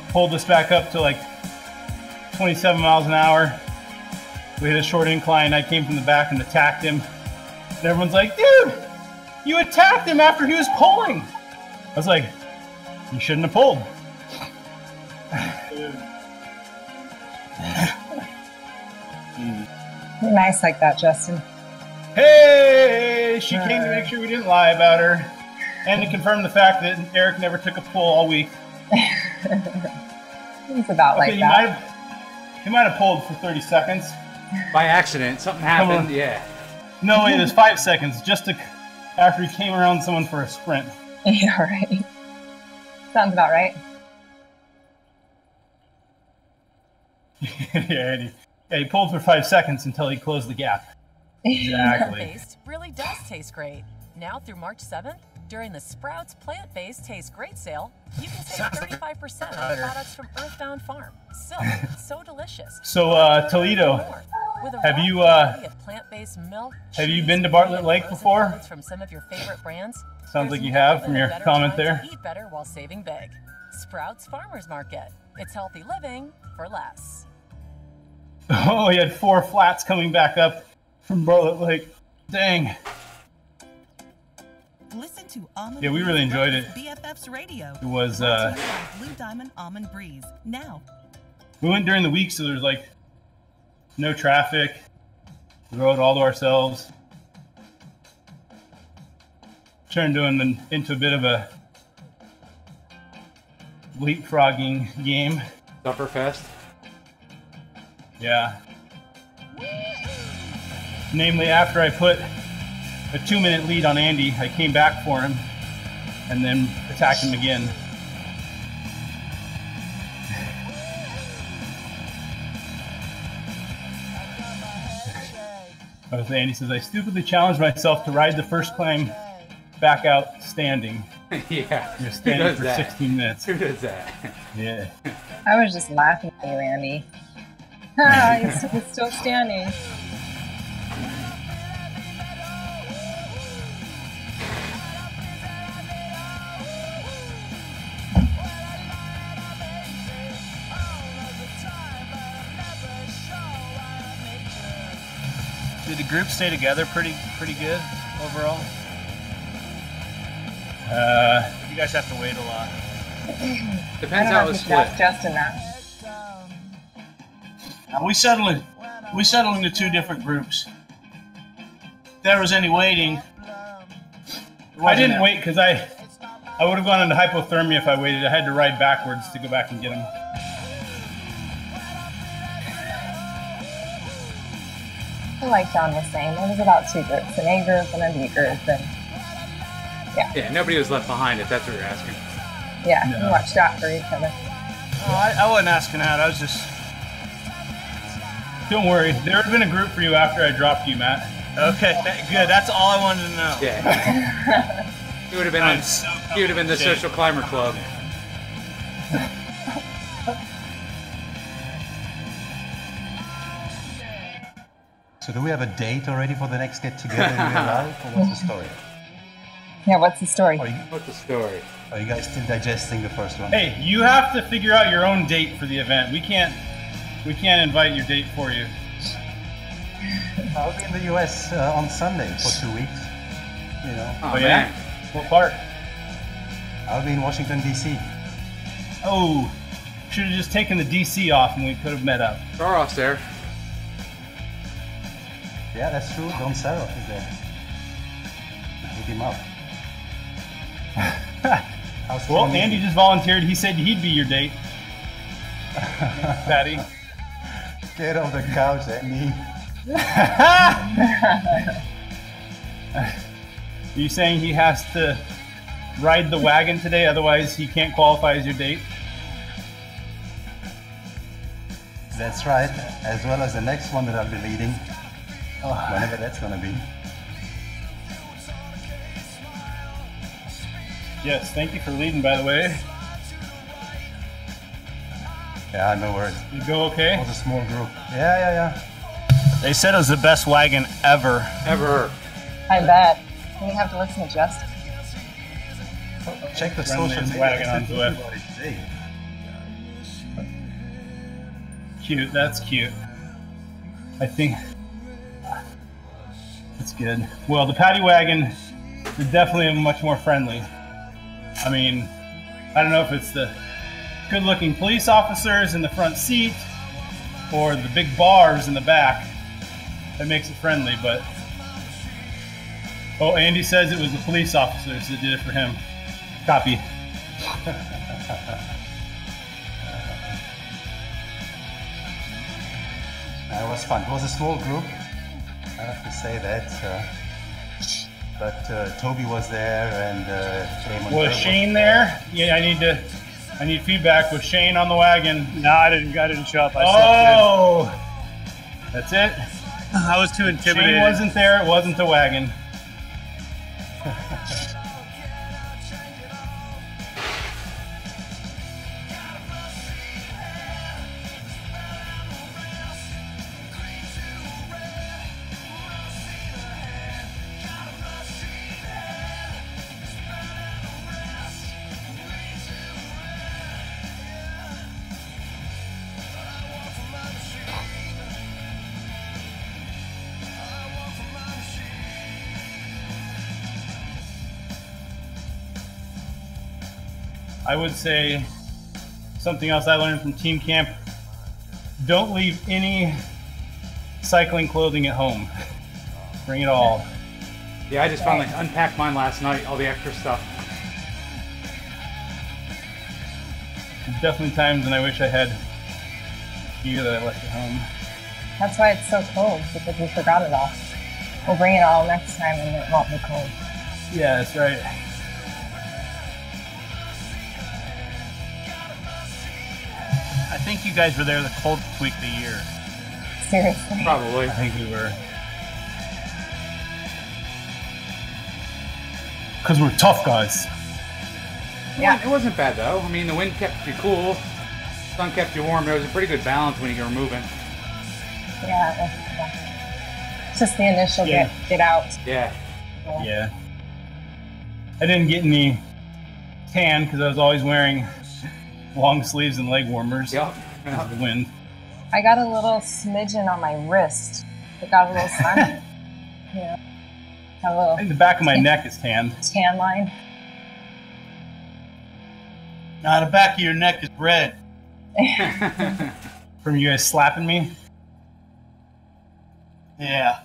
[SPEAKER 3] pulled us back up to like 27 miles an hour. We hit a short incline. I came from the back and attacked him. And everyone's like, dude, you attacked him after he was pulling. I was like, you shouldn't have pulled.
[SPEAKER 12] You're nice like that, Justin.
[SPEAKER 3] Hey, she came to make sure we didn't lie about her and to confirm the fact that Eric never took a pull all week.
[SPEAKER 12] It's about like that.
[SPEAKER 3] He might have pulled for 30 seconds.
[SPEAKER 6] By accident, something happened, yeah.
[SPEAKER 3] No, wait, there's 5 seconds just after he came around someone for a sprint.
[SPEAKER 12] Yeah, right. Sounds about right.
[SPEAKER 3] Yeah, he pulled for 5 seconds until he closed the gap. Exactly.
[SPEAKER 10] Plant-based really does taste great. Now through March 7th, during the Sprouts Plant-Based Taste Great sale, you can save 35% on products from Earthbound Farm. Still, so delicious.
[SPEAKER 3] So, Toledo, have you been to Bartlett Lake before?
[SPEAKER 10] From some of your favorite brands.
[SPEAKER 3] Sounds like you have from your comment there.
[SPEAKER 10] Eat better while saving big. Sprouts Farmers Market. It's healthy living for less.
[SPEAKER 3] Oh, he had 4 flats coming back up from Bartlett Lake. Dang.
[SPEAKER 13] Listen to Almond
[SPEAKER 3] Yeah, we really enjoyed it.
[SPEAKER 13] BFF's radio.
[SPEAKER 3] It was
[SPEAKER 13] Blue Diamond Almond Breeze. Now.
[SPEAKER 3] We went during the week, so there's like no traffic. We rode all to ourselves. Turned into a bit of a leapfrogging game.
[SPEAKER 6] Supperfest.
[SPEAKER 3] Yeah. Namely, after I put a 2-minute lead on Andy, I came back for him and then attacked him again. Andy says, I stupidly challenged myself to ride the first climb back out standing.
[SPEAKER 6] Yeah.
[SPEAKER 3] You're standing for 16 minutes.
[SPEAKER 6] Who does that?
[SPEAKER 3] Yeah.
[SPEAKER 12] I was just laughing at you, Andy. He's still standing.
[SPEAKER 3] Did the group stay together pretty good overall? You guys have to wait a lot.
[SPEAKER 6] Depends how it was split.
[SPEAKER 12] Justin that.
[SPEAKER 11] We settled into 2 different groups. If there was any waiting,
[SPEAKER 3] I didn't wait because I would have gone into hypothermia if I waited. I had to ride backwards to go back and get him.
[SPEAKER 12] Like John was saying, there was about 2 groups, an A group and a B group, and
[SPEAKER 6] yeah, nobody was left behind if that's what you're asking.
[SPEAKER 12] Yeah,
[SPEAKER 3] No.
[SPEAKER 12] we watched out for each other.
[SPEAKER 11] Oh, I wasn't asking that. I was just.
[SPEAKER 3] Don't worry, there would have been a group for you after I dropped you, Matt.
[SPEAKER 11] Okay, good. That's all I wanted to know.
[SPEAKER 6] Yeah. He would have been on. He would have been the social climber club.
[SPEAKER 7] So do we have a date already for the next get-together in real life, or what's the story?
[SPEAKER 12] Yeah, what's the story?
[SPEAKER 6] What's the story?
[SPEAKER 7] Are you guys still digesting the first one?
[SPEAKER 3] Hey, you have to figure out your own date for the event. We can't invite your date for you.
[SPEAKER 7] I'll be in the US on Sunday for 2 weeks. You know.
[SPEAKER 6] Oh, man.
[SPEAKER 3] What part?
[SPEAKER 7] I'll be in Washington, D.C.
[SPEAKER 3] Oh, should have just taken the DC off and we could have met up.
[SPEAKER 6] Ross there.
[SPEAKER 7] Yeah, that's true. Don Sarah is there. Hit him up.
[SPEAKER 3] Well, Andy just volunteered. He said he'd be your date. Patty.
[SPEAKER 7] Get off the couch, Andy.
[SPEAKER 3] Are you saying he has to ride the wagon today, otherwise he can't qualify as your date?
[SPEAKER 7] That's right, as well as the next one that I'll be leading, whenever that's gonna be.
[SPEAKER 3] Yes, thank you for leading, by the way.
[SPEAKER 7] Yeah, no worries.
[SPEAKER 3] You go okay?
[SPEAKER 7] It was a small group. Yeah.
[SPEAKER 4] They said it was the best wagon ever.
[SPEAKER 6] Ever.
[SPEAKER 12] I bet. We have to listen to Justin.
[SPEAKER 7] Check the
[SPEAKER 3] Friendly
[SPEAKER 7] social media.
[SPEAKER 3] wagon on Zwift. Cute, that's cute. I think that's good. Well, the paddy wagon is definitely much more friendly. I mean, I don't know if it's the good-looking police officers in the front seat or the big bars in the back that makes it friendly, but... Oh, Andy says it was the police officers that did it for him. Copy.
[SPEAKER 7] It was fun. It was a small group, I have to say that. But Toby was there, and
[SPEAKER 3] Was Shane there? Yeah, I need feedback. Was Shane on the wagon?
[SPEAKER 5] No, I didn't show up.
[SPEAKER 3] Oh, that's it.
[SPEAKER 5] I was too intimidated.
[SPEAKER 3] Shane wasn't there. It wasn't the wagon. I would say something else I learned from team camp: don't leave any cycling clothing at home. Bring it all.
[SPEAKER 6] Yeah, I just finally unpacked mine last night, all the extra stuff.
[SPEAKER 3] There's definitely times when I wish I had gear that I left at home.
[SPEAKER 12] That's why it's so cold, because we forgot it all. We'll bring it all next time and it won't be cold.
[SPEAKER 3] Yeah, that's right.
[SPEAKER 4] I think you guys were there the coldest week of the year.
[SPEAKER 12] Seriously?
[SPEAKER 6] Probably.
[SPEAKER 3] I think we were. Because we're tough guys.
[SPEAKER 6] Yeah. It wasn't bad though. I mean, the wind kept you cool, sun kept you warm. There was a pretty good balance when you were moving.
[SPEAKER 12] Yeah. It's just the initial get out.
[SPEAKER 6] Yeah.
[SPEAKER 3] Yeah. I didn't get any tan because I was always wearing long sleeves and leg warmers.
[SPEAKER 6] Yep.
[SPEAKER 3] Because of the wind.
[SPEAKER 12] I got a little smidgen on my wrist. It got a little sun. Yeah. Got a little.
[SPEAKER 3] I think the back of my neck is tanned.
[SPEAKER 12] Tan line.
[SPEAKER 11] Now the back of your neck is red.
[SPEAKER 3] From you guys slapping me?
[SPEAKER 11] Yeah.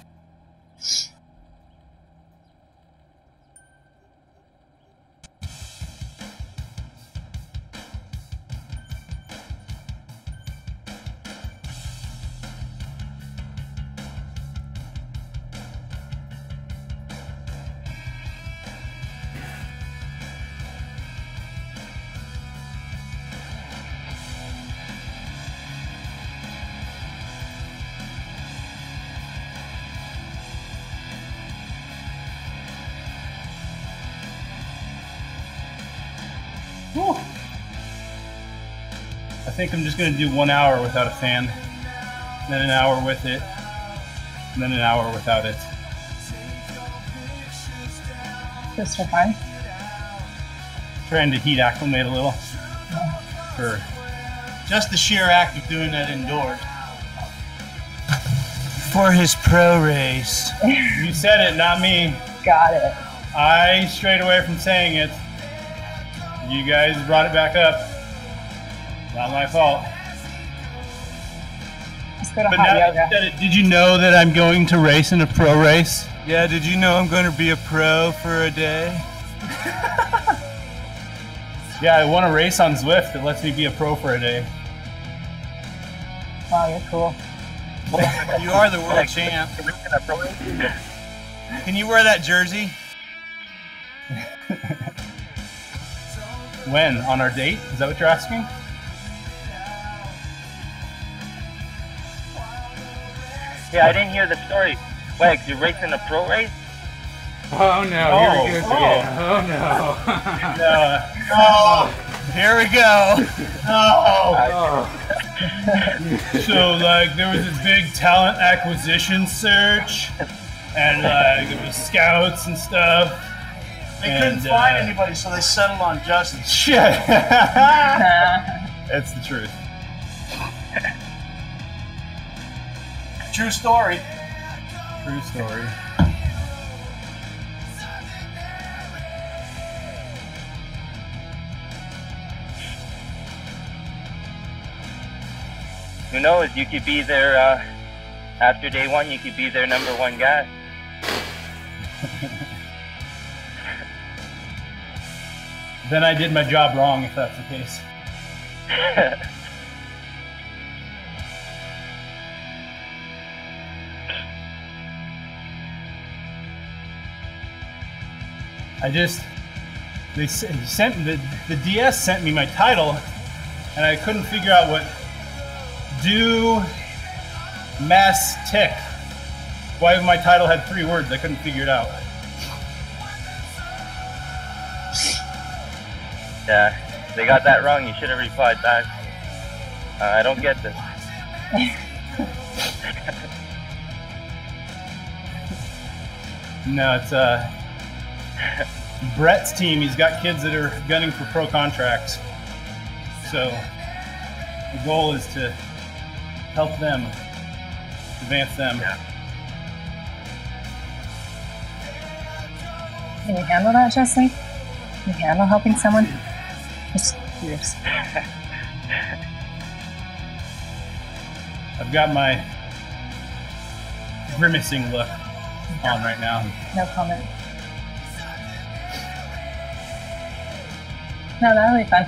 [SPEAKER 3] Whew. I think I'm just going to do 1 hour without a fan, then an hour with it, and then an hour without it.
[SPEAKER 12] Just for fun?
[SPEAKER 3] Trying to heat acclimate a little. For
[SPEAKER 11] just the sheer act of doing that indoors.
[SPEAKER 4] For his pro race.
[SPEAKER 3] You said it, not me.
[SPEAKER 12] Got it.
[SPEAKER 3] I strayed away from saying it. You guys brought it back up. Not my fault.
[SPEAKER 12] Let's go to
[SPEAKER 3] But
[SPEAKER 12] hot
[SPEAKER 3] now that
[SPEAKER 12] yoga.
[SPEAKER 3] you said it, did you know that I'm going to race in a pro race?
[SPEAKER 4] Yeah, did you know I'm going to be a pro for a day?
[SPEAKER 3] Yeah, I won a race on Zwift that lets me be a pro for a day.
[SPEAKER 12] Wow, you're cool.
[SPEAKER 4] You are the world champ. Can you wear that jersey?
[SPEAKER 3] When? On our date? Is that what you're asking?
[SPEAKER 2] Yeah, I didn't hear the story. Wait, you racing a pro race?
[SPEAKER 6] Oh no, here we go again. Oh no.
[SPEAKER 3] Here we go. So like there was this big talent acquisition search, and like there was scouts and stuff.
[SPEAKER 11] They couldn't find anybody, so they settled on Justin.
[SPEAKER 3] Shit. That's the truth.
[SPEAKER 11] True story.
[SPEAKER 3] True story.
[SPEAKER 2] Who knows? You could be their, after day one, you could be their #1 guy.
[SPEAKER 3] Then I did my job wrong, if that's the case. They sent the DS sent me my title, and I couldn't figure out what do mass tick. Why my title had 3 words? I couldn't figure it out.
[SPEAKER 2] Yeah, they got that wrong. You should have replied back. I don't get this.
[SPEAKER 3] No, it's Brett's team. He's got kids that are gunning for pro contracts. So the goal is to help them, advance them.
[SPEAKER 12] Can you handle that, Jesse? Can you handle helping someone? Just curious.
[SPEAKER 3] I've got my grimacing look on right now.
[SPEAKER 12] No comment. No, that'll be fun.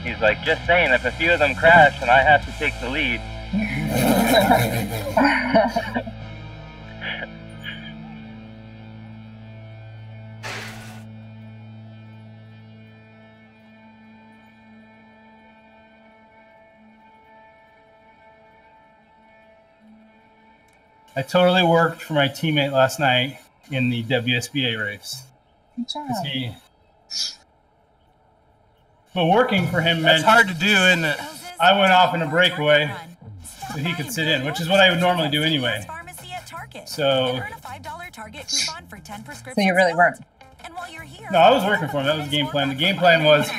[SPEAKER 2] He's like, just saying, if a few of them crash, then I have to take the lead.
[SPEAKER 3] I totally worked for my teammate last night in the WSBA race.
[SPEAKER 12] Good job.
[SPEAKER 3] But working for him meant...
[SPEAKER 4] That's hard to do, isn't it?
[SPEAKER 3] I went off in a breakaway so he could sit in, which is what I would normally do anyway. So
[SPEAKER 12] you really weren't?
[SPEAKER 3] No, I was working for him. That was the game plan. The game plan was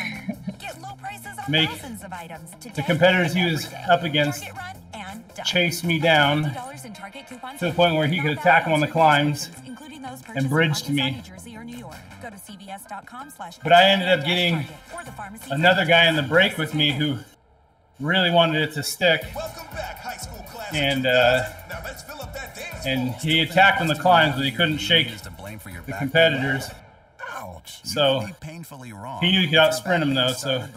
[SPEAKER 3] make the competitors he was up against chase me down to the point where he could attack him on the climbs and bridge to me. But I ended up getting another guy in the break with me who really wanted it to stick, and he attacked on the climbs, but he couldn't shake the competitors. So he knew he could out sprint them though, so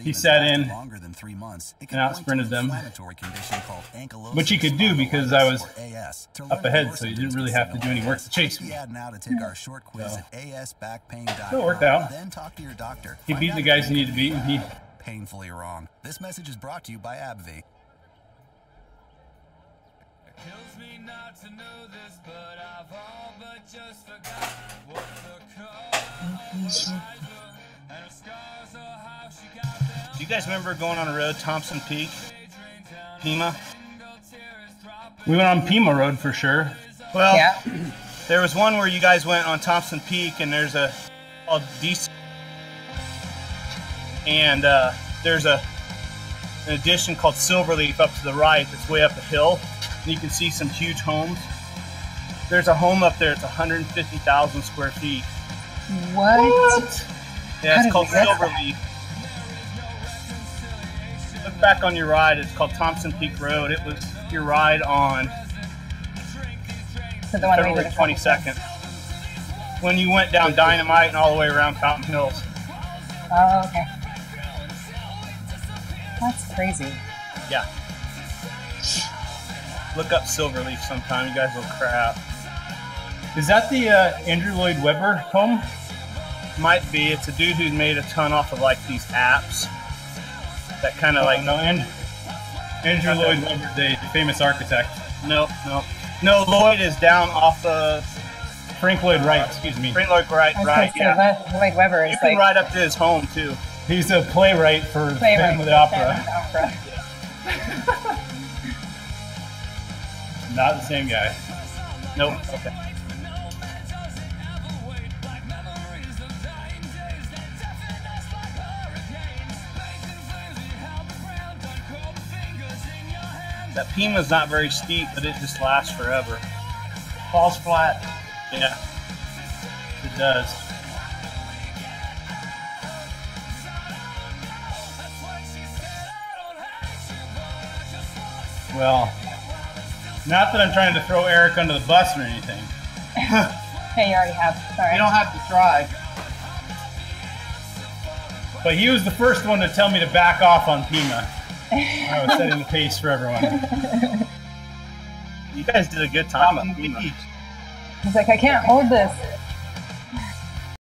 [SPEAKER 3] he sat in and out sprinted them, which he could do because I was up ahead, so he didn't really have to do any work to chase me. So it worked out. He beat the guys he needed to beat, and he
[SPEAKER 1] painfully wrong. This message is brought to you by AbbVie.
[SPEAKER 14] Kills me not to know this, but I've all but just forgotten what the
[SPEAKER 4] Do you guys remember going on a road, Thompson Peak, Pima?
[SPEAKER 3] We went on Pima Road for sure.
[SPEAKER 4] Well, yeah. There was one where you guys went on Thompson Peak, and there's a called DC, and there's an addition called Silverleaf up to the right. That's way up the hill, and you can see some huge homes. There's a home up there. It's 150,000 square feet.
[SPEAKER 12] What?
[SPEAKER 4] Yeah, it's called Silverleaf. Look back on your ride. It's called Thompson Peak Road. It was your ride on February 22nd. When you went down Dynamite and all the way around Fountain Hills.
[SPEAKER 12] Oh, okay. That's crazy.
[SPEAKER 4] Yeah. Look up Silverleaf sometime. You guys will crap.
[SPEAKER 3] Is that the Andrew Lloyd Webber home?
[SPEAKER 4] Might be. It's a dude who made a ton off of like these apps. That kind of like
[SPEAKER 3] no, Andrew Lloyd Webber, the famous architect.
[SPEAKER 4] No, Lloyd is down off of
[SPEAKER 3] Frank Lloyd Wright. Excuse me.
[SPEAKER 4] Frank Lloyd Wright. Right. Yeah.
[SPEAKER 12] Lloyd Webber is
[SPEAKER 4] you can
[SPEAKER 12] like
[SPEAKER 4] ride up to his home too.
[SPEAKER 3] He's a playwright for Phantom of the Opera. Not the same guy.
[SPEAKER 4] Nope. Okay. That Pima's not very steep, but it just lasts forever.
[SPEAKER 11] Falls flat.
[SPEAKER 4] Yeah,
[SPEAKER 3] it does. Well, not that I'm trying to throw Eric under the bus or anything.
[SPEAKER 12] Hey, you already have. Sorry.
[SPEAKER 11] You don't have to try.
[SPEAKER 3] But he was the first one to tell me to back off on Pima. I was setting the pace for everyone.
[SPEAKER 4] You guys did a good time on Pima.
[SPEAKER 12] He's like, I can't hold this.